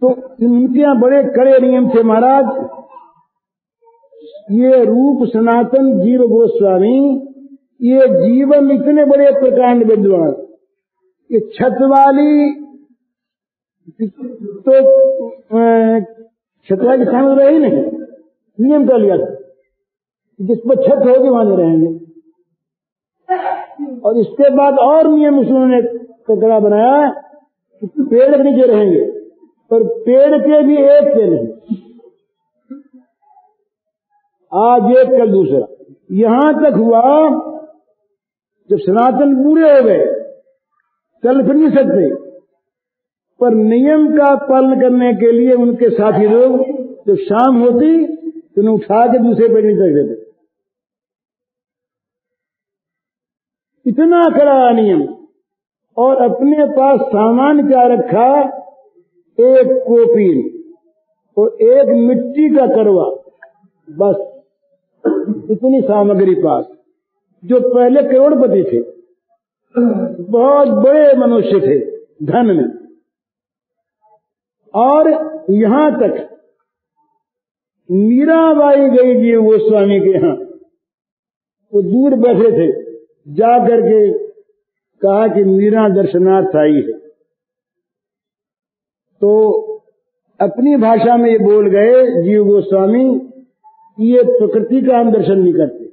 तो उनके यहाँ बड़े कड़े नियम थे महाराज। ये रूप सनातन जीव गोस्वामी, ये जीवन इतने बड़े प्रकांड विद्वान, ये छत वाली तो छत वाली सामने रही नहीं, नियम कर लिया था जिस पर छत होगी वहां नहीं रहेंगे। और इसके बाद और नियम उन्होंने कड़ा बनाया कि पेड़ के नीचे रहेंगे, पर पेड़ के भी एक के नहीं, आज एक कल दूसरा। यहां तक हुआ जब सनातन पूरे हो गए, चल फिर नहीं सकते, पर नियम का पालन करने के लिए उनके साथी लोग जब शाम होती तो उन्हें उठा के दूसरे पेड़ नहीं चढ़ देते। इतना कड़ा नियम। और अपने पास सामान क्या रखा, एक कोपीन और एक मिट्टी का करवा, बस इतनी सामग्री पास। जो पहले करोड़पति थे, बहुत बड़े मनुष्य थे धन में, और यहां तक मीराबाई गई जीव गोस्वामी के यहां, वो दूर बैठे थे, जा करके कहा कि मीरा दर्शनार्थ आई है। तो अपनी भाषा में ये बोल गए जीव गोस्वामी, ये प्रकृति का हम दर्शन नहीं करते।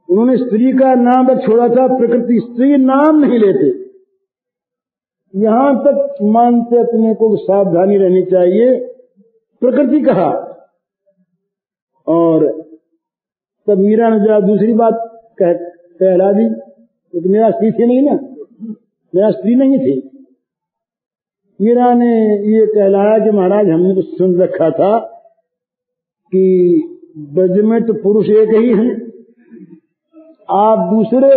उन्होंने स्त्री का नाम छोड़ा था, प्रकृति, स्त्री नाम नहीं लेते। यहां तक मानते अपने को सावधानी रहनी चाहिए, प्रकृति कहा। और तब मीरा ने जरा दूसरी बात कहला दी, क्योंकि मेरा स्त्री थी नहीं ना, मेरा स्त्री नहीं थी। मीरा ने ये कहलाया कि महाराज हमने तो सुन रखा था कि ब्रज में तो पुरुष एक ही हैं, आप दूसरे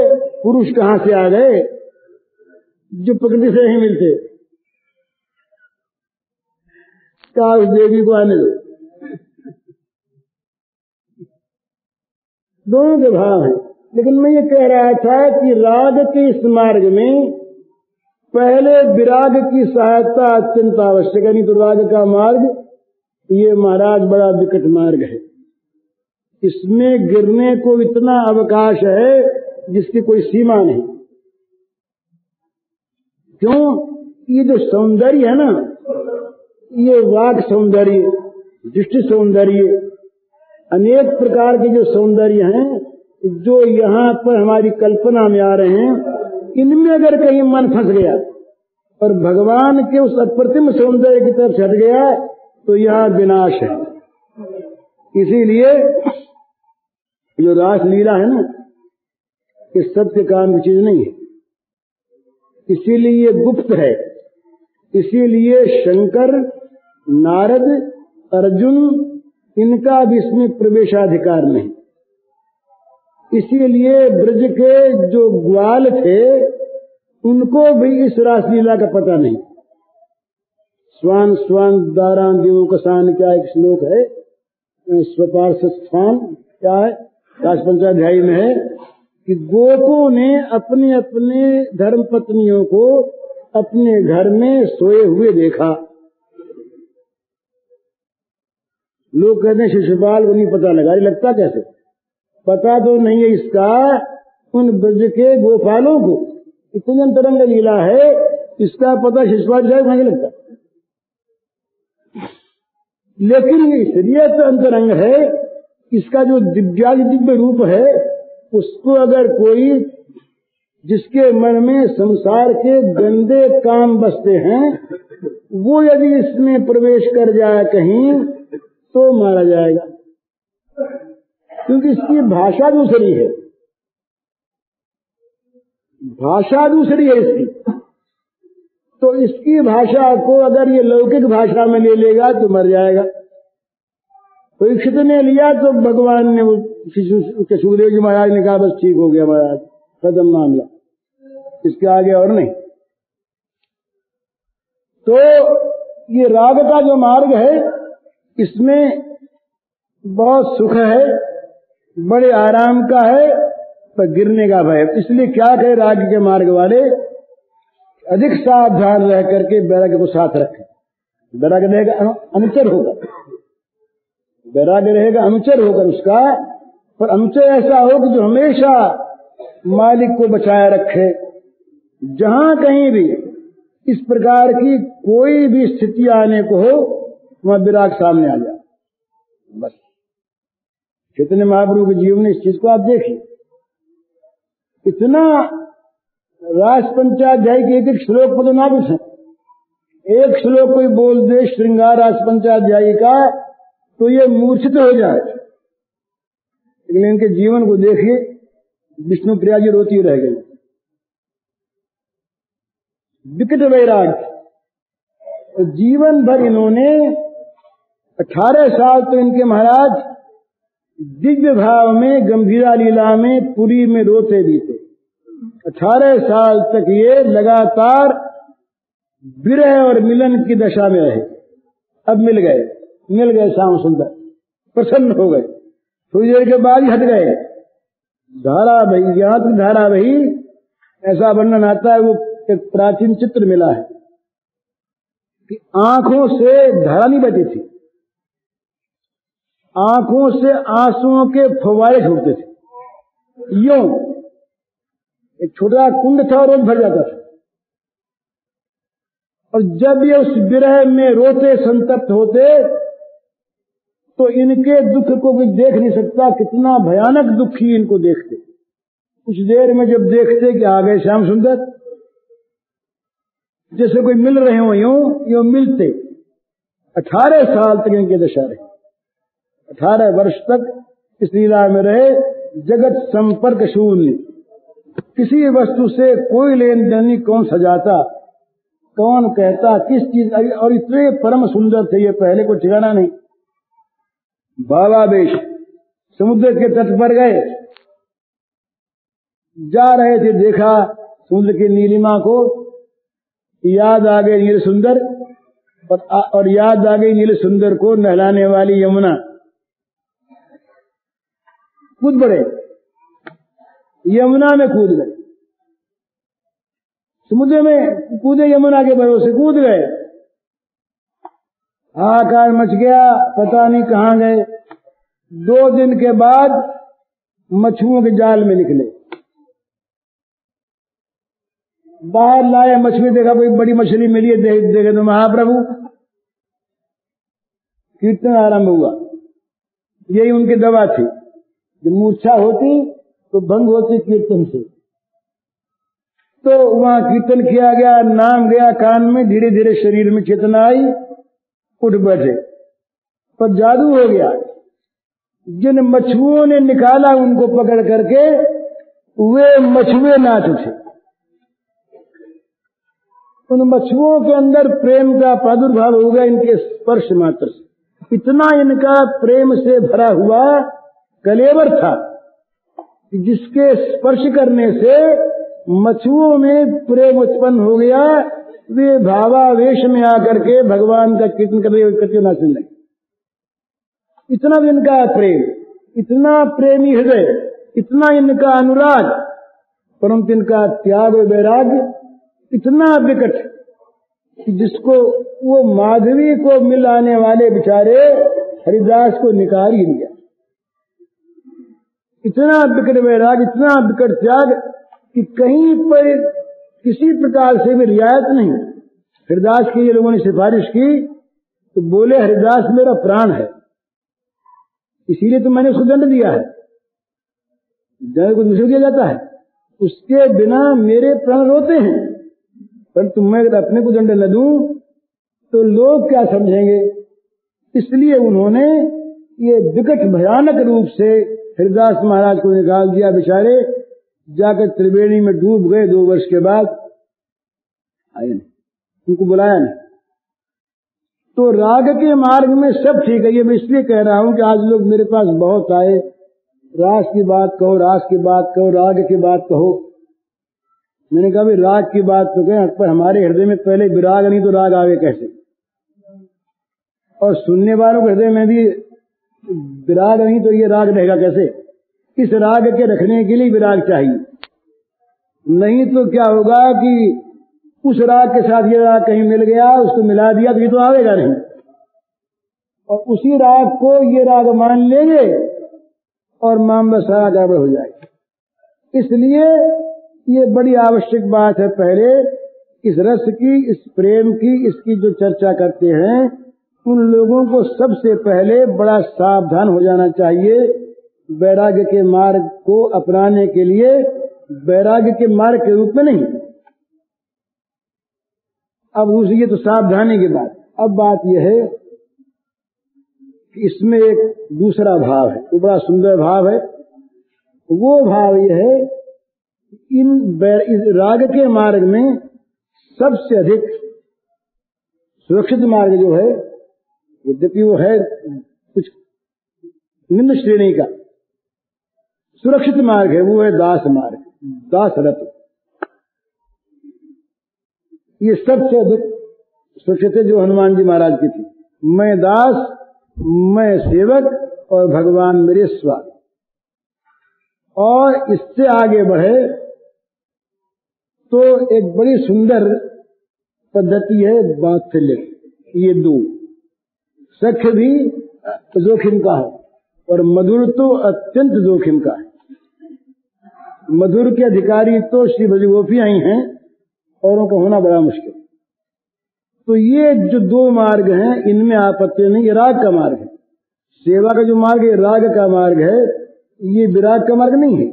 पुरुष कहां से आ गए जो प्रकृति से नहीं मिलते। क्या उस देवी को आने दो, दोनों के भाव हैं। लेकिन मैं ये कह रहा था कि राग के इस मार्ग में पहले विराग की सहायता अत्यंत आवश्यक है, नहीं तो राग का मार्ग ये महाराज बड़ा विकट मार्ग है। इसमें गिरने को इतना अवकाश है जिसकी कोई सीमा नहीं। क्यों? ये जो सौंदर्य है ना, ये वाक सौंदर्य, दृष्टि सौंदर्य, अनेक प्रकार के जो सौंदर्य हैं जो यहाँ पर हमारी कल्पना में आ रहे हैं, इनमें अगर कहीं मन फंस गया और भगवान के उस अप्रतिम सौंदर्य की तरफ हट गया तो यहाँ विनाश है। इसीलिए जो रास लीला है ना, ये सत्य काम की चीज नहीं है, इसीलिए गुप्त है। इसीलिए शंकर, नारद, अर्जुन, इनका भी इसमें प्रवेशाधिकार नहीं। इसीलिए ब्रज के जो ग्वाल थे उनको भी इस रासलीला का पता नहीं। स्वान स्वान दारान देवों का सान, क्या एक श्लोक है, स्वपार्श स्वान क्या है, राज पंचाध्यायी में है कि गोपों ने अपने अपने धर्म पत्नियों को अपने घर में सोए हुए देखा। लोग कहते हैं शिशुपाल को नहीं पता लगा, लगता कैसे? पता तो नहीं है इसका उन ब्रज के गोपालों को, इतनी अंतरंग लीला है, इसका पता शिशुपाल जाए नहीं लगता। लेकिन इसलिए तो अंतरंग है, इसका जो दिव्य रूप है, उसको अगर कोई जिसके मन में संसार के गंदे काम बसते हैं, वो यदि इसमें प्रवेश कर जाए कहीं तो मारा जाएगा, क्योंकि इसकी भाषा दूसरी है, भाषा दूसरी है इसकी। तो इसकी भाषा को अगर ये लौकिक भाषा में ले लेगा तो मर जाएगा। परीक्षित ने लिया तो भगवान ने सुखदेव जी महाराज ने कहा बस ठीक हो गया महाराज, खत्म मामला, इसके आगे और नहीं। तो ये राग का जो मार्ग है इसमें बहुत सुख है, बड़े आराम का है, पर गिरने का भय। इसलिए क्या कहे राग के मार्ग वाले, अधिक सावधान रह करके वैराग्य को साथ रखें। वैराग्य रहेगा अनुचर होगा, वैराग्य रहेगा अनुचर होकर उसका, पर अनुचर ऐसा हो कि जो हमेशा मालिक को बचाए रखे। जहां कहीं भी इस प्रकार की कोई भी स्थिति आने को हो, वहां विराग सामने आ जाए। बस चैतन्य महाप्रभु के जीवन में इस चीज को आप देखिए। इतना रास पंचाध्याय के एक एक श्लोक पर तो ना पूछे, एक श्लोक कोई बोल दे श्रृंगार रास पंचाध्यायी का तो ये मूर्छित हो जाए। लेकिन इनके जीवन को देखिए, विष्णु प्रिया जी रोती रह गई। विकट वैराग्य, जीवन भर इन्होंने 18 साल तो इनके महाराज दिव्य भाव में, गंभीरा लीला में, पुरी में रोते भी थे। 18 साल तक ये लगातार विरह और मिलन की दशा में रहे। अब मिल गए श्याम सुंदर, प्रसन्न हो गए। थोड़ी देर के बाद ही हट गए। धारा बही, यहां तक धारा बही, ऐसा वर्णन आता है, वो एक प्राचीन चित्र मिला है कि आंखों से धारा नहीं बहती थी, आंखों से आंसुओं के फव्वारे छूटते थे। यूं एक छोटा कुंड था और रोज भर जाता था। और जब ये उस विरह में रोते, संतप्त होते, तो इनके दुख को कोई देख नहीं सकता, कितना भयानक दुखी इनको देखते। कुछ देर में जब देखते कि आ गए श्याम सुंदर, जैसे कोई मिल रहे हो, यूं मिलते। 18 साल तक इनके दशा रहे, 18 वर्ष तक इस लीला में रहे। जगत संपर्क शून्य, किसी वस्तु से कोई लेन देन नहीं, कौन सजाता, कौन कहता, किस चीज। और इतने परम सुंदर थे ये, पहले को ठिकाना नहीं। भावावेश, समुद्र के तट पर गए, जा रहे थे, देखा समुद्र की नीलिमा को, याद आ गई नील सुंदर, और याद आ गई नील सुंदर को नहलाने वाली यमुना। कूद पड़े, यमुना में कूद गए, समुद्र में कूदे, यमुना के भरोसे कूद गए। हाहाकार मच गया, पता नहीं कहां गए। 2 दिन के बाद मछुओं के जाल में निकले, बाहर लाए मछली, देखा कोई बड़ी मछली मिली है, देखे तो महाप्रभु, कीर्तन आरंभ हुआ। यही उनकी दवा थी, जब मूर्छा होती तो भंग होती कीर्तन से। तो वहां कीर्तन किया गया, नाम गया कान में, धीरे धीरे शरीर में चेतना आई, उठ बैठे। पर जादू हो गया, जिन मछुओं ने निकाला उनको पकड़ करके, वे मछुए नाच उठे। उन मछुओं के अंदर प्रेम का प्रादुर्भाव हो गया, इनके स्पर्श मात्र से। इतना इनका प्रेम से भरा हुआ कलेवर था कि जिसके स्पर्श करने से मछुओं में प्रेम उत्पन्न हो गया। वे भावावेश में आकर के भगवान का कीर्तन करके नाचने लगे। इतना इनका प्रेम, इतना प्रेमी हृदय, इतना इनका अनुराग, परंतु इनका त्याग वैराग्य इतना विकट कि जिसको वो माधवी को मिल आने वाले बेचारे हरिदास को निकाल ही दिया। इतना विकट वैराग्य, इतना विकट त्याग कि कहीं पर किसी प्रकार से भी रियायत नहीं। हरिदास की ये लोगों ने सिफारिश की तो बोले हरिदास मेरा प्राण है, इसीलिए तो मैंने उसको दंड दिया है। दंड को दूसरे दिया जाता है, उसके बिना मेरे प्राण रोते हैं, परंतु मैं अगर अपने को दंड न दूं तो लोग क्या समझेंगे। इसलिए उन्होंने ये विकट भयानक रूप से हरिदास महाराज को निकाल दिया। बेचारे जाकर त्रिवेणी में डूब गए। 2 वर्ष के बाद आए नहीं, उनको बुलाया नहीं। तो राग के मार्ग में सब ठीक है। ये मैं इसलिए कह रहा हूं कि आज लोग मेरे पास बहुत आए, रास की बात कहो, रास की बात कहो, राग की बात कहो। मैंने कहा भी राग की बात तो कहें, पर हमारे हृदय में पहले विराग नहीं तो राग आवे कैसे। और सुनने वालों के हृदय में भी विराग नहीं तो ये राग रहेगा कैसे। इस राग के रखने के लिए विराग चाहिए, नहीं तो क्या होगा कि उस राग के साथ ये राग कहीं मिल गया, उसको मिला दिया तो ये तो आवेगा नहीं, और उसी राग को ये राग मान लेंगे और मामला सारा गड़बड़ हो जाएगा। इसलिए ये बड़ी आवश्यक बात है, पहले इस रस की, इस प्रेम की, इसकी जो चर्चा करते हैं उन लोगों को सबसे पहले बड़ा सावधान हो जाना चाहिए। वैराग्य के मार्ग को अपनाने के लिए वैराग्य के मार्ग के रूप में नहीं। अब दूसरी, ये तो सावधानी की बात। अब बात यह है कि इसमें एक दूसरा भाव है, वो बड़ा सुंदर भाव है। वो भाव यह है इस राग के मार्ग में सबसे अधिक सुरक्षित मार्ग जो है, यद्यपि वो है कुछ निम्न श्रेणी का, सुरक्षित मार्ग है, वो है दास मार्ग, दास रत। ये सबसे अधिक सुरक्षित है जो हनुमान जी महाराज की थी। मैं दास, मैं सेवक और भगवान मेरे स्वामी। और इससे आगे बढ़े तो एक बड़ी सुंदर पद्धति है वात्सल्य। ये दो सख्य भी जोखिम का है और मधुर तो अत्यंत जोखिम का है। मधुर के अधिकारी तो श्री ब्रजगोपियां ही हैं और उनका होना बड़ा मुश्किल। तो ये जो दो मार्ग हैं इनमें आपत्ति नहीं, ये राग का मार्ग है। सेवा का जो मार्ग है राग का मार्ग है, ये विराग का मार्ग नहीं है।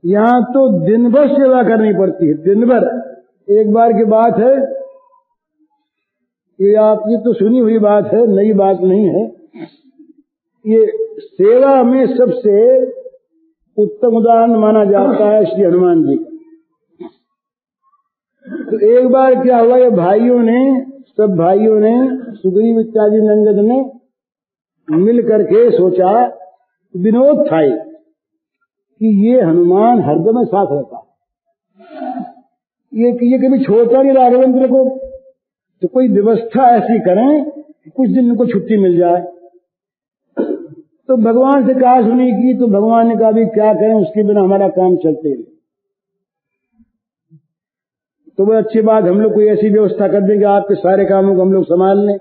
यहाँ तो दिन भर सेवा करनी पड़ती है, दिन भर। एक बार की बात है, ये आपकी तो सुनी हुई बात है, नई बात नहीं है। ये सेवा में सबसे उत्तम उदाहरण माना जाता है श्री हनुमान जी का। तो एक बार क्या हुआ, ये सब भाइयों ने सुग्रीव इत्यादि नंदन ने मिल करके सोचा, विनोद था कि ये हनुमान हरदम साथ रहता, ये कभी छोड़ता नहीं राघवेंद्र को, तो कोई व्यवस्था ऐसी करें कि कुछ दिन इनको छुट्टी मिल जाए। तो भगवान से कहा सुनी की, तो भगवान ने कहा भी क्या करें, उसके बिना हमारा काम चलते नहीं। तो वो अच्छी बात, हम लोग कोई ऐसी व्यवस्था कर देंगे आपके सारे कामों को हम लोग संभाल लें।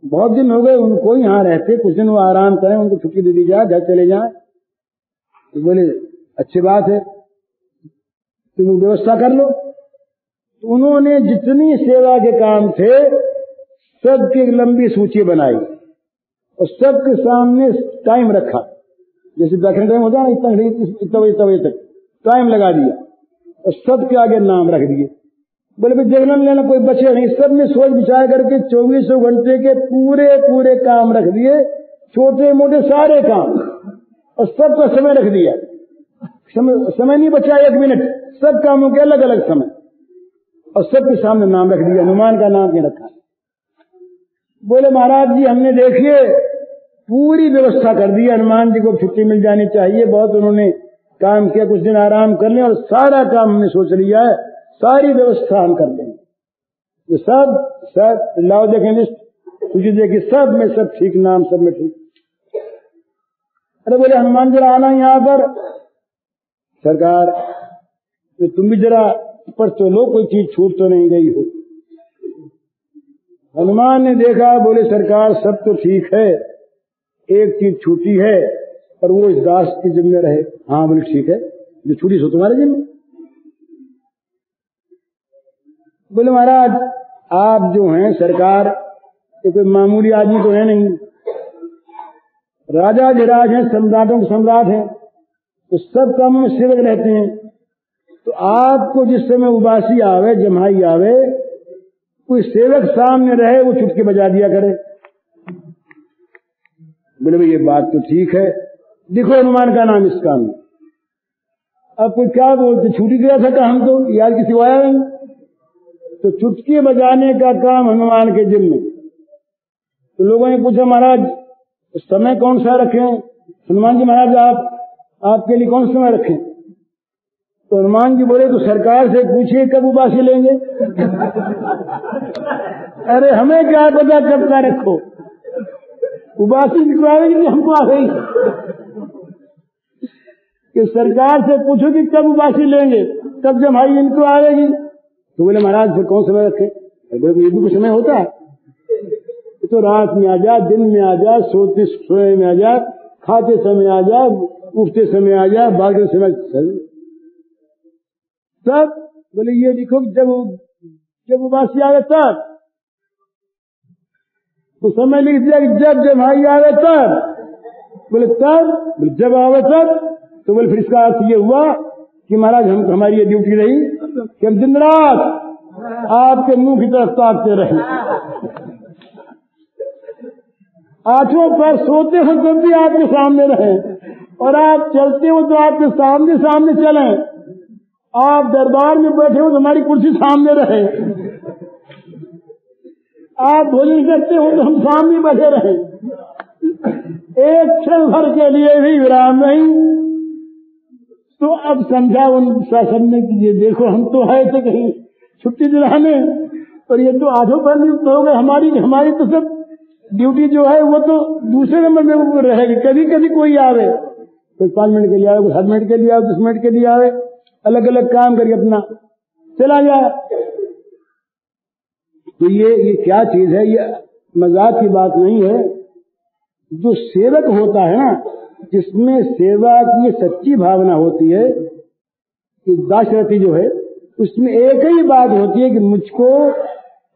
बहुत दिन हो गए उनको यहाँ रहते, कुछ दिन वो आराम करें, उनको छुट्टी दे दी जाए, घर चले जाए। तो बोले अच्छी बात है, तुम व्यवस्था कर लो। तो उन्होंने जितनी सेवा के काम थे सबकी लंबी सूची बनाई और सबके सामने टाइम रखा। जैसे बैठने टाइम होता है ना, इतना बजे तक टाइम लगा दिया और सबके आगे नाम रख दिए। बोले भाई देखना लेना कोई बचे नहीं। सब ने सोच विचार करके 24 घंटे के पूरे काम रख दिए, छोटे मोटे सारे काम, और सबका समय रख दिया। समय नहीं बचा 1 मिनट, सब कामों के अलग अलग समय, और सबके सामने नाम रख दिया। हनुमान का नाम नहीं रखा। बोले महाराज जी हमने देखिए पूरी व्यवस्था कर दी, हनुमान जी को छुट्टी मिल जानी चाहिए, बहुत उन्होंने काम किया, कुछ दिन आराम कर लें, और सारा काम हमने सोच लिया है, सारी व्यवस्था हम कर लेंगे। ये सब लाओ देखें लिस्ट, तुझे देखिए सब में सब ठीक, नाम सब में ठीक। अरे बोले हनुमान जरा आना यहाँ पर। सरकार तो तुम भी जरा पर तो लो, कोई चीज छूट तो नहीं गई हो। हनुमान ने देखा, बोले सरकार सब तो ठीक है, एक चीज छूटी है और वो इस दास की जिम्मे रहे। हाँ बोले ठीक है, जो छूटी सो तुम्हारे जिम्मे। बोले महाराज आप जो हैं सरकार, ये कोई मामूली आदमी तो है नहीं, राजा धीराज हैं, सम्राटों के सम्राट हैं, तो सब कामों में सेवक रहते हैं। तो आपको जिस समय उबासी आवे, जमाई आवे, कोई सेवक सामने रहे, वो चुटकी बजा दिया करे। बोले भाई ये बात तो ठीक है, देखो हनुमान का नाम इस काम में। अब कोई क्या बोलते, छूटी गया था का हम तो यार किसी को आया नहीं। तो चुटकी बजाने का काम हनुमान के जिम्मे। तो लोगों ने पूछा महाराज समय कौन सा रखें? हनुमान जी महाराज आपके लिए कौन सा समय रखें? तो हनुमान जी बोले तो सरकार से पूछिए कब उबासी लेंगे। अरे हमें क्या पता कब का रखो, उबासी निकलवाएगी कि हमको आ गई कि सरकार से पूछो कि कब उबासी लेंगे, कब जमाई इनको आएगी। तो बोले महाराज फिर कौन समय रखे? ये भी कुछ समय होता है। तो रात में आ जा, दिन में आ जा, सोए में आ जा, खाते समय आ जा, उठते समय आ जा, भागते समय तब बोले ये देखो जब उबासी आवे तब तो समय लिख दिया कि जब भाई आवे तब। बोले तब जब आवे तब। तो बोले फिर इसका अर्थ ये हुआ कि महाराज हमारी ये ड्यूटी रही कि हम दिन रात आपके मुंह की तरफ ताकते रहे। आंखों पर सोते हो तो भी आपके सामने रहे और आप चलते हो तो आपके सामने सामने चले। आप दरबार में बैठे हो तो हमारी कुर्सी सामने रहे। आप भोजन करते हो तो हम सामने बैठे रहे। एक क्षण भर के लिए भी विराम नहीं। तो अब समझा उन शासन ने कि ये देखो हम तो आए थे कहीं छुट्टी दिलाने और ये तो आधों पर नियुक्त हो गए। हमारी तो सब ड्यूटी जो है वो तो दूसरे नंबर में रहेगी। कभी कभी कोई आवे, कोई 5 मिनट के लिए आवे, कोई 7 मिनट के लिए आवे, 10 मिनट के लिए आवे, अलग अलग काम करके अपना चला जाए। तो ये क्या चीज है? ये मजाक की बात नहीं है। जो सेवक होता है ना, जिसमें सेवा की सच्ची भावना होती है कि दासरथी जो है, उसमें एक ही बात होती है कि मुझको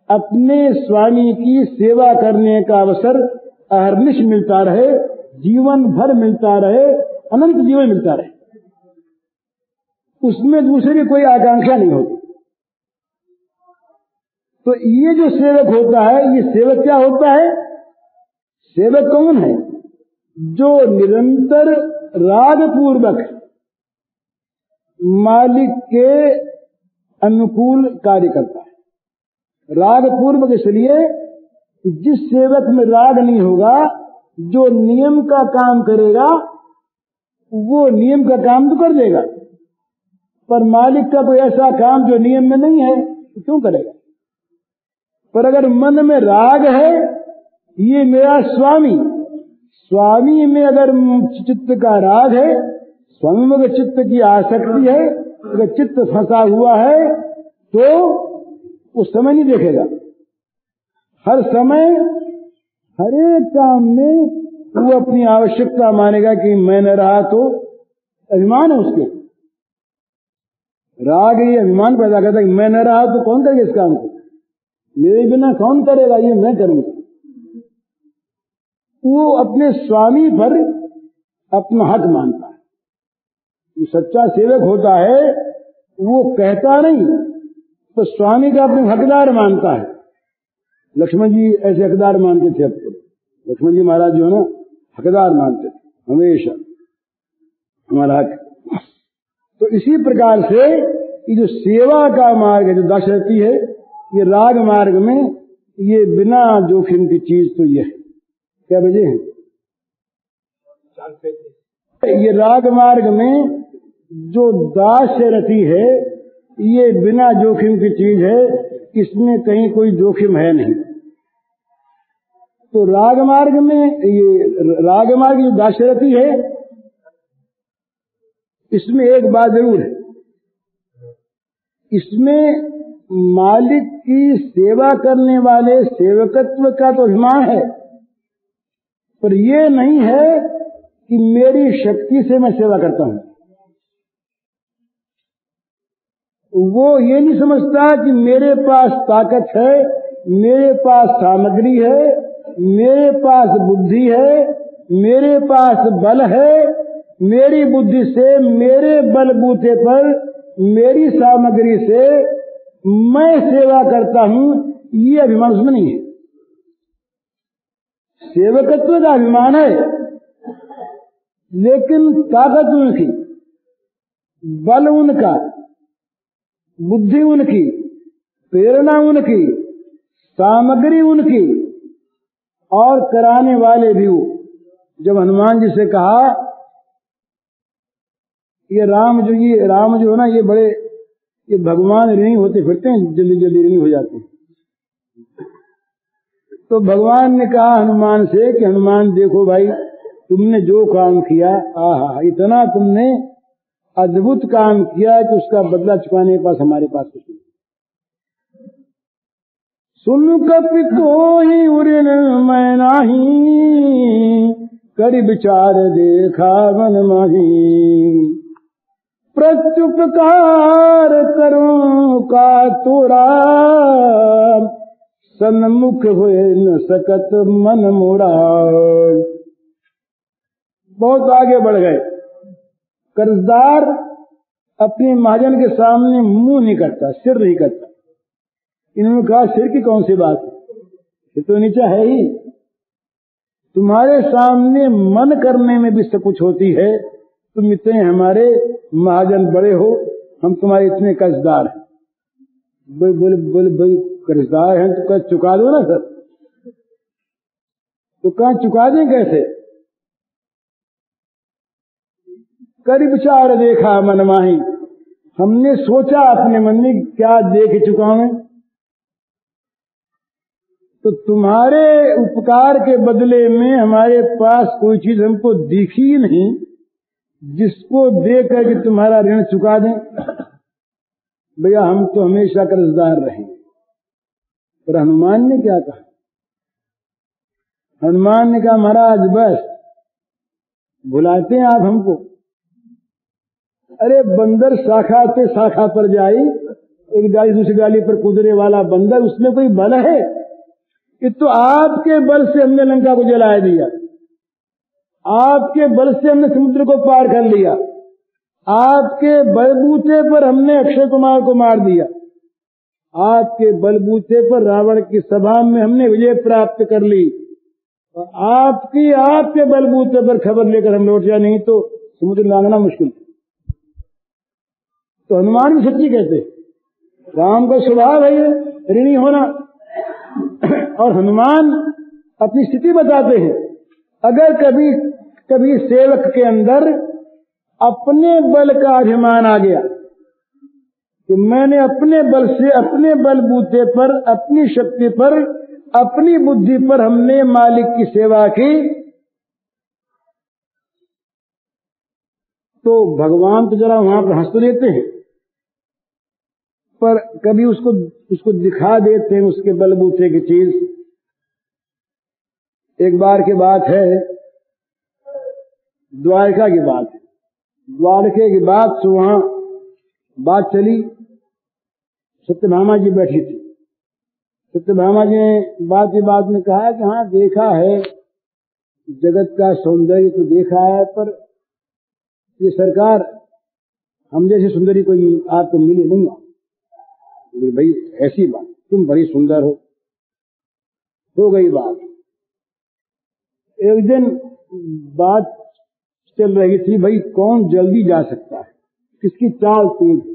अपने स्वामी की सेवा करने का अवसर अहर्निश मिलता रहे, जीवन भर मिलता रहे, अनंत जीवन मिलता रहे। उसमें दूसरे की कोई आकांक्षा नहीं होती। तो ये जो सेवक होता है, ये सेवक क्या होता है? सेवक कौन है? जो निरंतर राग पूर्वक मालिक के अनुकूल कार्य करता है। राग पूर्वक इसलिए जिस सेवक में राग नहीं होगा, जो नियम का काम करेगा वो नियम का काम तो कर देगा, पर मालिक का कोई ऐसा काम जो नियम में नहीं है तो क्यों करेगा? पर अगर मन में राग है, ये मेरा स्वामी में अगर चित्त का राग है, स्वामी में अगर चित्त की आसक्ति है, अगर चित्त फंसा हुआ है तो वो समय नहीं देखेगा। हर समय हर एक काम में वो अपनी आवश्यकता मानेगा कि मैं न रहा तो अभिमान है उसके। राग ये अभिमान पैदा करता है कि मैं न रहा तो कौन करेगा इस काम को, मेरे बिना कौन करेगा, ये मैं करूंगा। वो अपने स्वामी पर अपना हक मानता है। जो सच्चा सेवक होता है वो कहता नहीं, तो स्वामी का अपने हकदार मानता है। लक्ष्मण जी ऐसे हकदार मानते थे। अब लक्ष्मण जी महाराज जो है ना, हकदार मानते थे हमेशा हमारा हक। तो इसी प्रकार से ये जो सेवा का मार्ग है, जो दासरथी है, ये राग मार्ग में ये बिना जोखिम की चीज तो ये है। क्या बजे हैं? ये राग मार्ग में जो दासरथी है ये बिना जोखिम की चीज है, इसमें कहीं कोई जोखिम है नहीं। तो राग मार्ग जो दासरथी है, इसमें एक बात जरूर है, इसमें मालिक की सेवा करने वाले सेवकत्व का तो अभिमान है, पर ये नहीं है कि मेरी शक्ति से मैं सेवा करता हूं। वो ये नहीं समझता कि मेरे पास ताकत है, मेरे पास सामग्री है, मेरे पास बुद्धि है, मेरे पास बल है, मेरी बुद्धि से, मेरे बलबूते पर, मेरी सामग्री से मैं सेवा करता हूं, ये अभिमान उसमें नहीं है। सेवकत्व का अभिमान है, लेकिन ताकत उनकी, बल उनका, बुद्धि उनकी, प्रेरणा उनकी, सामग्री उनकी, और कराने वाले भी वो। जब हनुमान जी से कहा ये राम जो है ना, ये बड़े ये भगवान ऋणी होते फिरते हैं, जल्दी जल्दी ऋणी हो जाते हैं। तो भगवान ने कहा हनुमान से कि हनुमान देखो भाई, तुमने जो काम किया, आहा, इतना तुमने अद्भुत काम किया कि उसका बदला चुकाने के पास हमारे पास कुछ नहीं। सुन कपि कोई उरिन मैं नाही, करि विचार देखा मन माही। प्रत्युपकार करूं का तोरा, सन्मुख हुए न सकत मन मोरा। बहुत आगे बढ़ गए। कर्जदार अपने महाजन के सामने मुंह नहीं करता, सिर नहीं करता। इन्होंने कहा सिर की कौन सी बात, ये तो नीचा है ही। तुम्हारे सामने मन करने में भी सब कुछ होती है। तुम इतने हमारे महाजन बड़े हो, हम तुम्हारे इतने कर्जदार हैं। बोले कर्जदार हैं तो कर्ज चुका दो ना सर। तो कहाँ चुका दें कैसे? करि विचार देखा मन माही, हमने सोचा अपने मन में क्या देख चुका मैं। तो तुम्हारे उपकार के बदले में हमारे पास कोई चीज हमको दिखी नहीं जिसको देख करके तुम्हारा ऋण चुका दें। भैया हम तो हमेशा कर्जदार रहे। पर हनुमान ने क्या कहा? हनुमान ने कहा महाराज बस भुलाते हैं आप हमको। अरे बंदर शाखा से शाखा पर जाई, एक डाली दूसरी डाली पर कूदने वाला बंदर, उसमें कोई बल है? कि तो आपके बल से हमने लंका को जला दिया, आपके बल से हमने समुद्र को पार कर लिया, आपके बलबूते पर हमने अक्षय कुमार को मार दिया, आपके बलबूते पर रावण की सभा में हमने विजय प्राप्त कर ली, और आपके बलबूते पर खबर लेकर हम लौट जाए, नहीं तो समुद्र लांघना मुश्किल। तो हनुमान भी सच्ची कहते, राम का स्वभाव है ये ऋणी होना। और हनुमान अपनी स्थिति बताते हैं। अगर कभी सेवक के अंदर अपने बल का अभिमान आ गया कि मैंने अपने बल से, अपने बलबूते पर, अपनी शक्ति पर, अपनी बुद्धि पर हमने मालिक की सेवा की, तो भगवान तो जरा वहां पर हंस तो लेते हैं, पर कभी उसको दिखा देते हैं उसके बलबूते की चीज। एक बार की बात है, द्वारका की बात है। द्वारके की बात से वहां बात चली। सत्यभामा जी बैठी थी। सत्यभामा जी ने बात में कहा कि हाँ देखा है, जगत का सौंदर्य तो देखा है, पर ये सरकार हम जैसी सुंदरी कोई आपको मिली नहीं है। भाई ऐसी बात, तुम बड़ी सुंदर हो गई बात। एक दिन बात चल रही थी, भाई कौन जल्दी जा सकता है, किसकी चाल तेज है।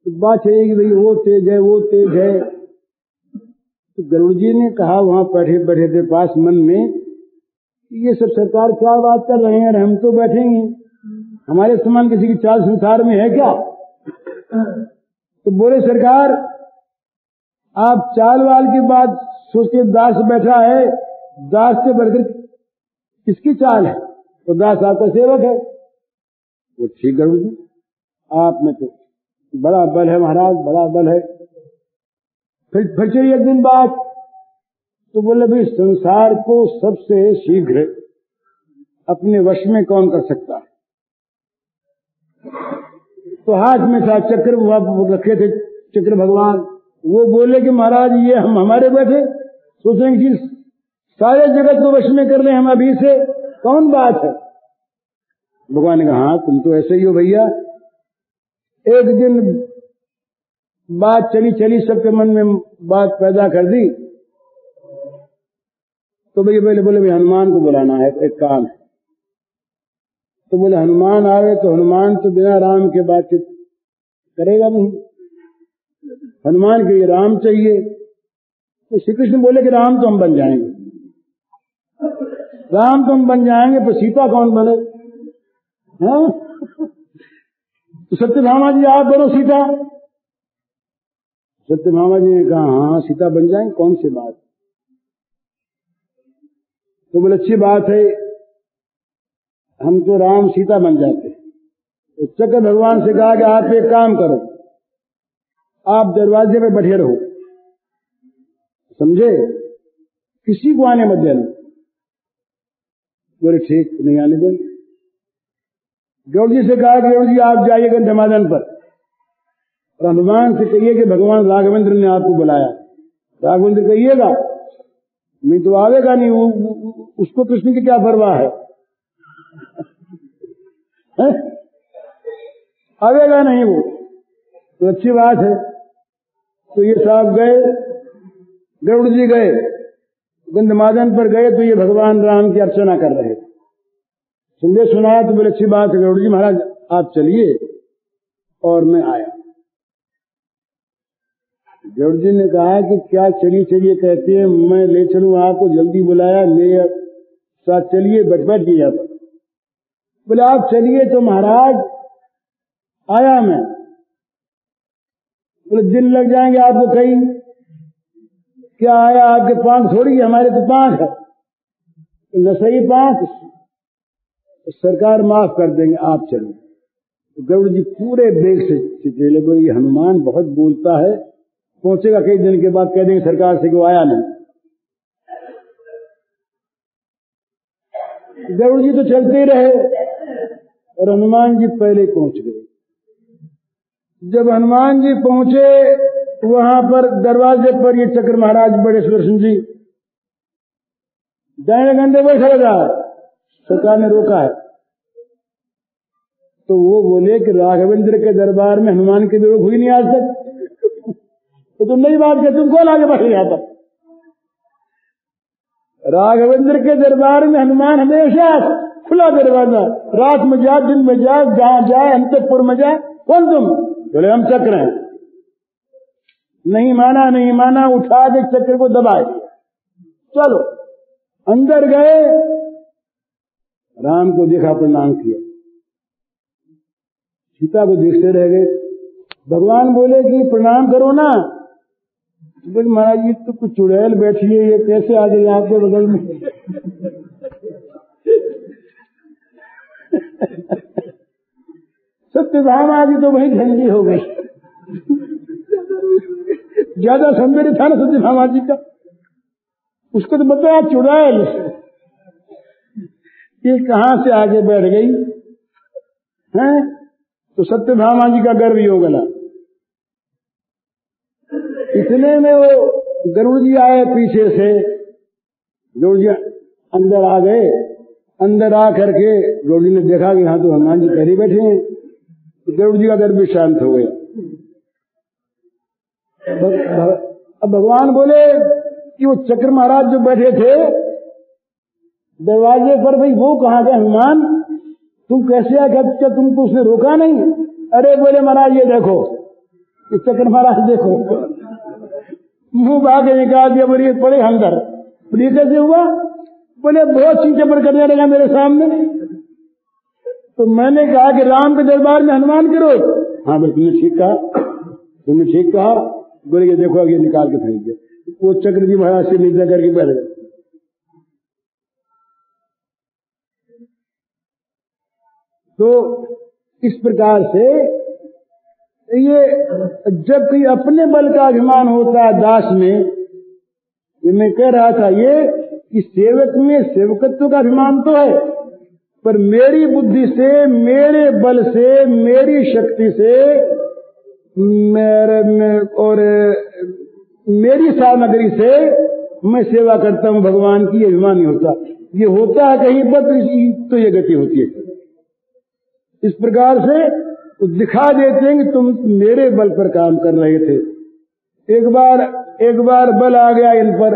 तो बात चलेगी भाई वो तेज है, वो तेज है। तो गरुड़ जी ने कहा वहां बैठे बैठे थे पास मन में, ये सब सरकार क्या बात कर रहे हैं, हम तो बैठेंगे, हमारे समान किसी की चाल संसार में है क्या? तो बोले सरकार आप चाल वाल की बात सोचते, दास बैठा है, दास से बढ़कर किसकी चाल है? तो दास आपका सेवक है। वो ठीक गरुड़ जी, आप में तो बड़ा बल है महाराज, बड़ा बल है। फिर चलिए एक दिन बात, तो बोले भाई संसार को सबसे शीघ्र अपने वश में कौन कर सकता है? तो हाथ में था चक्र, वहां रखे थे चक्र भगवान। वो बोले कि महाराज ये हम हमारे बैठे सोचेंगे कि सारे जगत को वश में कर ले हम अभी से, कौन बात है? भगवान ने कहा हाँ तुम तो ऐसे ही हो भैया। एक दिन बात चली सबके मन में बात पैदा कर दी। तो भैया बोले भाई हनुमान को बुलाना है, एक काम है। तो बोले हनुमान आवे, तो हनुमान तो बिना राम के बातचीत करेगा नहीं, हनुमान के लिए राम चाहिए। तो श्री कृष्ण बोले कि राम तो हम बन जाएंगे, राम तो हम बन जाएंगे, पर सीता कौन बने? हाँ? तो सत्यभामा जी आप बनो सीता। सत्यभामा जी ने कहा हाँ सीता बन जाएंगे, कौन सी बात। तो बोले अच्छी बात है, हम तो राम सीता बन जाते। तो चक्र भगवान से कहा कि आप एक काम करो, आप दरवाजे पे बैठे रहो, समझे, किसी को आने मत देना। बोले ठीक, नहीं आने देंगे। गरुड़ जी से कहा कि गरुड़ जी आप जाइए गंधमादन पर और हनुमान से कहिए कि भगवान राघवेंद्र ने आपको बुलाया। राघवेंद्र कहिएगा, मैं तो आवेगा नहीं, उसको कृष्ण की क्या परवाह है? आवेगा नहीं वो, तो अच्छी बात है। तो ये साहब गए, गरुड़ जी गए, गंधमादन पर गए तो ये भगवान राम की अर्चना कर रहे थे। संदेश सुनाया तो बोले अच्छी बात है गरुड़ जी महाराज आप चलिए, और मैं आया। गरुड़ जी ने कहा कि क्या चलिए चलिए कहते हैं, मैं ले चलूं आपको, जल्दी बुलाया, मेरे साथ चलिए, बैठ गया। बोले आप चलिए तो महाराज आया मैं। बोले दिन लग जाएंगे आपको कहीं, क्या आया आपके पांख थोड़ी है, हमारे तो पांख है, न सही पांख, सरकार माफ कर देंगे, आप चलिए। तो गरुड़ जी पूरे बेग से चले। बोले ये हनुमान बहुत बोलता है, पहुंचेगा कई दिन के बाद, कह देंगे सरकार से कि वो आया नहीं। गरुड़ जी तो चलते ही रहे और हनुमान जी पहले पहुंच गए। जब हनुमान जी पहुंचे वहां पर दरवाजे पर ये चक्र महाराज बड़े सुदर्शन जी दाहिने कंधे पर खड़ा था, सरकार ने रोका है। तो वो बोले कि राघवेंद्र के दरबार में हनुमान की विरोध हुई नहीं आज तक, तो तुम नई बात कर, तुम कौन आगे बढ़े? यहां पर राघवेंद्र के दरबार में हनुमान हमेशा खुला दरवाजा, रात में जा दिन में जा, जहां जाए अंतपुर में जाए। कौन तुम? बोले हम चक्र हैं। नहीं माना, उठा के चक्र को दबा दिया। चलो अंदर गए, राम को देखा, प्रणाम किया, सीता को देखते रह गए। भगवान बोले कि प्रणाम करो ना। बोले महाराज जी तो कुछ चुड़ैल बैठी है, ये कैसे आ गई आपके बगल में? सत्यभामा जी तो वही झंडी हो गई। ज्यादा सौंदर्य था ना सत्यभामा जी का, उसको तो बताया चुड़ैल, ये कहां से आगे बैठ गई है? तो सत्यभामा जी का गर्व ही हो गया। इतने में वो गरुड़ जी आए पीछे से, गरुड़ जी अंदर आ गए। अंदर आ करके गरुड़ जी ने देखा कि हाँ तो हनुमान जी पहले बैठे हैं, तो गरुड़ जी का गर्व भी शांत हो गया। अब भगवान बोले कि वो चक्र महाराज जो बैठे थे दरवाजे पर, भाई वो कहाँ गए हनुमान? तुम कैसे आ गए? क्या तुमको उसने रोका नहीं? अरे बोले महाराज ये देखो, ये चक्र महाराज देखो, मुंह बाके निकाल दिया। बोले पड़े अंदर। बोले कैसे हुआ? बोले बहुत चीजें पर करने लगा मेरे सामने। तो मैंने कहा कि राम के दरबार में हनुमान की रोक। हाँ बोले तुमने ठीक कहा। बोले कि देखो आगे निकाल के फेंक दिया। वो चक्र जी महाराज से नीचे करके बैठ गए। तो इस प्रकार से ये जब कोई अपने बल का अभिमान होता है दास में, ये मैं कह रहा था ये कि सेवक में सेवकत्व का अभिमान तो है, पर मेरी बुद्धि से, मेरे बल से, मेरी शक्ति से, और मेरी सामग्री से मैं सेवा करता हूं भगवान की, ये अभिमान नहीं होता। ये होता है कहीं पर तो ये गति होती है। इस प्रकार से तो दिखा देते हैं कि तुम मेरे बल पर काम कर रहे थे। एक बार बल आ गया इन पर।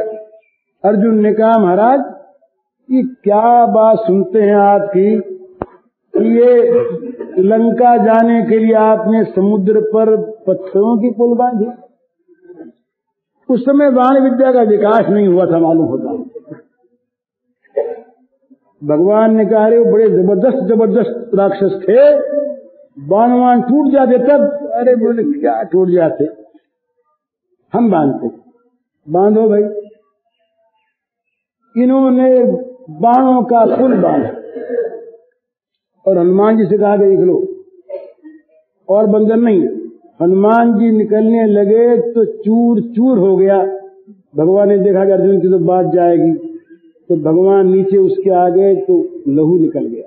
अर्जुन ने कहा महाराज ये क्या बात सुनते हैं आपकी, ये लंका जाने के लिए आपने समुद्र पर पत्थरों की पुल बांधी। उस समय बाण विद्या का विकास नहीं हुआ था मालूम होता। भगवान ने कहा वो बड़े जबरदस्त राक्षस थे, बाणवान टूट जाते तब। अरे बोले क्या टूट जाते, हम बांधते। बांधो भाई। इन्होंने बाणों का पुल बांधा और हनुमान जी से कहा देख लो, और बंधन नहीं। हनुमान जी निकलने लगे तो चूर चूर हो गया भगवान ने देखा कि अर्जुन की तो बात जाएगी, तो भगवान नीचे उसके आ गए तो लहू निकल गया,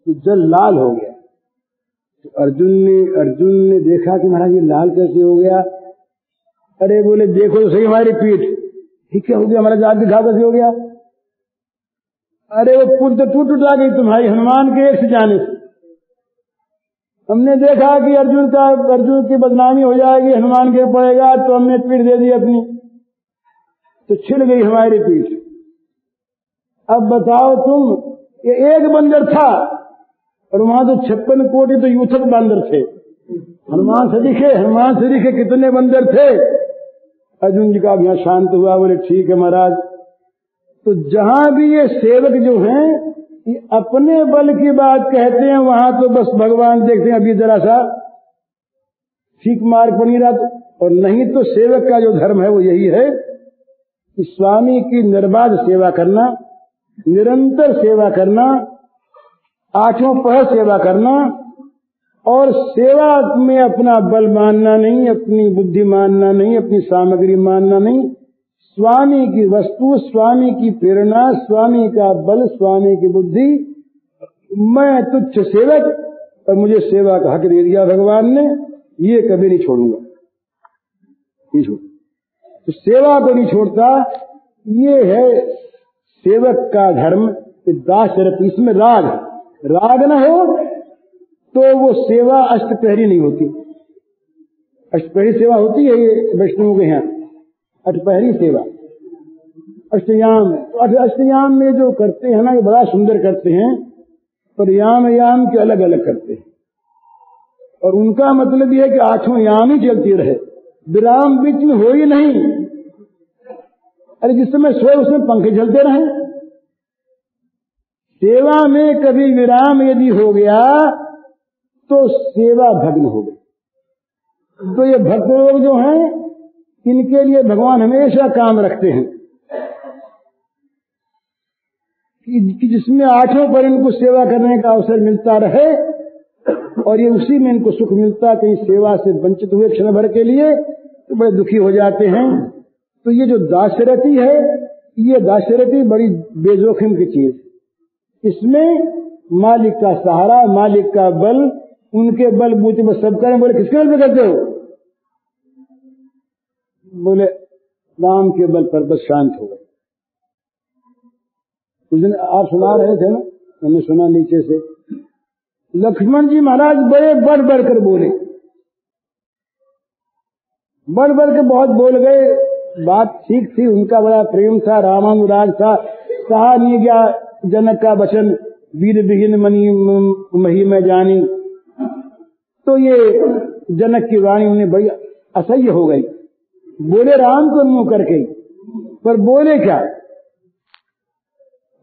तो जल लाल हो गया। तो अर्जुन ने देखा कि महाराज ये लाल कैसे हो गया। अरे बोले देखो तो सही हमारी पीठ, ठीक क्या हो गया महाराज, आग घाव कैसे हो गया। अरे वो पुल तो टूट गई तुम्हारी हनुमान के एक से जाने से। हमने देखा कि अर्जुन की बदनामी हो जाएगी, हनुमान गिर पड़ेगा, तो हमने पीठ दे दी अपनी, तो छिल गई हमारी पीठ। अब बताओ तुम, ये एक बंदर था और वहां तो 56 कोटि तो यूथक बंदर थे। हनुमान से दिखे कितने बंदर थे। अर्जुन जी का भी शांत हुआ, बोले ठीक है महाराज। तो जहां भी ये सेवक जो हैं ये अपने बल की बात कहते हैं, वहां तो बस भगवान देखते हैं अभी जरा सा ठीक मार्ग पर नहीं रहा। और नहीं तो सेवक का जो धर्म है वो यही है कि स्वामी की निर्बाध सेवा करना, निरंतर सेवा करना, आठों पहर सेवा करना, और सेवा में अपना बल मानना नहीं, अपनी बुद्धि मानना नहीं, अपनी सामग्री मानना नहीं। स्वामी की वस्तु, स्वामी की प्रेरणा, स्वामी का बल, स्वामी की बुद्धि। मैं तुच्छ सेवक और मुझे सेवा का हक दे दिया भगवान ने, ये कभी नहीं छोड़ूंगा, नहीं छोड़। तो सेवा को नहीं छोड़ता, ये है सेवक का धर्म। दासरथ, इसमें राग न हो तो वो सेवा अष्टपहरी नहीं होती। अष्टपहरी सेवा होती है ये वैष्णवों के यहाँ, अष्टपहरी सेवा, अष्टयाम। तो अष्टयाम में जो करते हैं ना, ये बड़ा सुंदर करते हैं, पर याम के अलग अलग करते हैं। और उनका मतलब यह है कि आठों याम ही चलती रहे, विराम बीच में हो ही नहीं। अरे जिस समय सोए उसमें पंखे चलते रहे। सेवा में कभी विराम यदि हो गया तो सेवा भग्न हो गई। तो ये भक्त लोग जो हैं, इनके लिए भगवान हमेशा काम रखते हैं कि जिसमें आठों पर इनको सेवा करने का अवसर मिलता रहे, और ये उसी में इनको सुख मिलता। कहीं सेवा से वंचित हुए क्षण भर के लिए तो बड़े दुखी हो जाते हैं। तो ये जो दासरथी है, ये दासरथी बड़ी बेजोखिम की चीज। इसमें मालिक का सहारा, मालिक का बल, उनके बल बूते में सब करें। बोले किसके बल पे करते हो? बोले राम के बल पर, बस शांत हो गए। उस दिन आप सुना रहे थे ना, मैंने सुना नीचे से, लक्ष्मण जी महाराज बड़े बढ़ कर बोले, बढ़ के बहुत बोल गए। बात ठीक थी, उनका बड़ा प्रेम था, रामानुराग था, कहा नहीं गया जनक का वचन, वीर विहीन मनी मही में जानी। तो ये जनक की वाणी उन्हें बड़ी असह्य हो गई। बोले राम को मुंह करके, पर बोले क्या?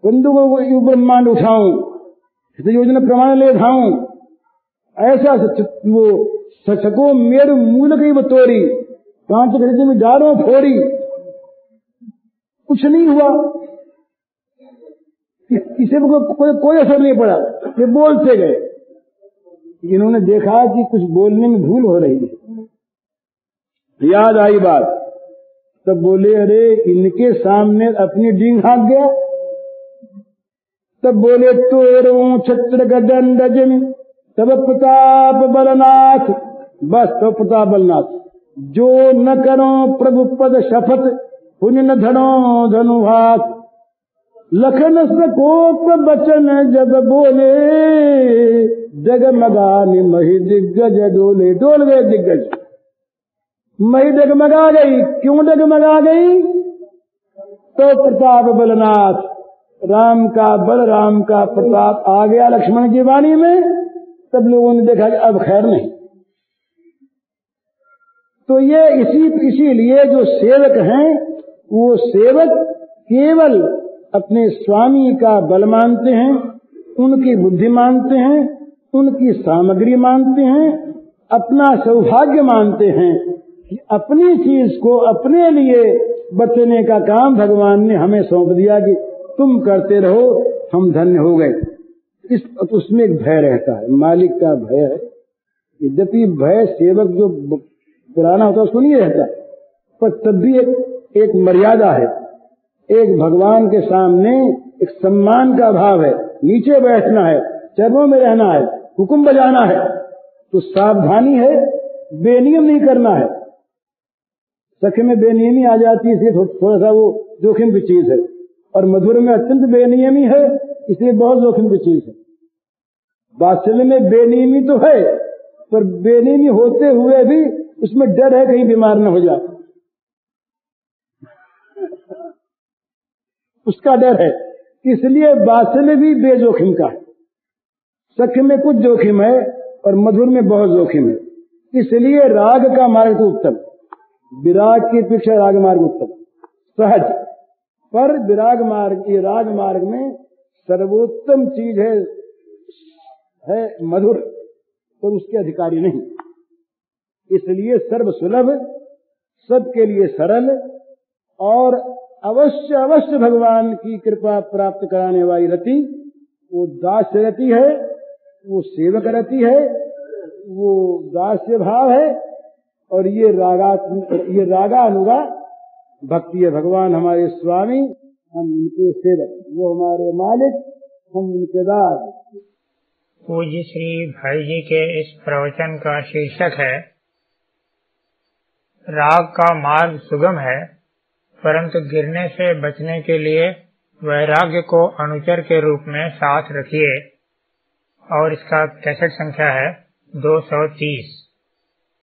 बंदूकों को ब्रह्मांड उठाऊं, योजना प्रमाण ले खाऊं, ऐसा वो सको मेरे मूल की बतोरी, कांच खरीदे में डालो फोड़ी। कुछ नहीं हुआ, किसी को कोई असर नहीं पड़ा, ये बोलते गए। इन्होंने देखा कि कुछ बोलने में भूल हो रही है, याद आई बात, तब बोले अरे इनके सामने अपनी डींग हाँक गया। तब बोले तोरो छत्र गदन रजन तब प्रताप बलनाथ, बस तो प्रताप बलनाथ, जो न करो प्रभु पद शपथ पुण्य न धनो धनुहाथ। लखन सकोप बचन जब बोले, जगमगाने मही दिग्गज डोले। डोल गए दिग्गज, मही डगमगा गई। क्यों डगमगा गई? तो प्रताप बलनाथ, राम का बल, राम का प्रताप आ गया लक्ष्मण की वाणी में। तब लोगों ने देखा कि अब खैर नहीं। तो ये इसीलिए जो सेवक हैं, वो सेवक केवल अपने स्वामी का बल मानते हैं, उनकी बुद्धि मानते हैं, उनकी सामग्री मानते हैं, अपना सौभाग्य मानते हैं कि अपनी चीज को अपने लिए बचने का काम भगवान ने हमें सौंप दिया कि तुम करते रहो, हम धन्य हो गए। उसमें एक भय रहता है, मालिक का भय है। यद्यपि भय सेवक जो पुराना होता है उसको नहीं रहता, पर तब भी एक मर्यादा है, एक भगवान के सामने एक सम्मान का भाव है, नीचे बैठना है, चरणों में रहना है, हुक्म बजाना है, तो सावधानी है, बेनियम नहीं करना है। सख्य में बेनियमी आ जाती है, इसलिए थोड़ा सा वो जोखिम की चीज है, और मधुर में अत्यंत बेनियमी है, इसलिए बहुत जोखिम की चीज है। वात्सल्य में बेनियमी तो है, पर बेनियमी होते हुए भी उसमें डर है कहीं बीमार न हो जाए, उसका डर है, इसलिए वात्सल्य भी बेजोखिम का है। सख्य में कुछ जोखिम है और मधुर में बहुत जोखिम है, इसलिए राग का मार्ग तो उत्तम, विराग की अपेक्षा राग मार्ग उत्तम सहज, पर विराग मार्ग, ये राग मार्ग में सर्वोत्तम चीज है मधुर, और उसके अधिकारी नहीं। इसलिए सर्व सुलभ, सबके लिए सरल, और अवश्य अवश्य भगवान की कृपा प्राप्त कराने वाली रति, वो दास्य रति है, वो सेवक रति है, वो दास्य भाव है, और ये रागानुगा भक्ति है। भगवान हमारे स्वामी, हम उनके सेवक, वो हमारे मालिक, हम उनके दास। पूज्य श्री भाई जी के इस प्रवचन का शीर्षक है राग का मार्ग सुगम है, परंतु गिरने से बचने के लिए वैराग्य को अनुचर के रूप में साथ रखिए, और इसका कैसेट संख्या है 230।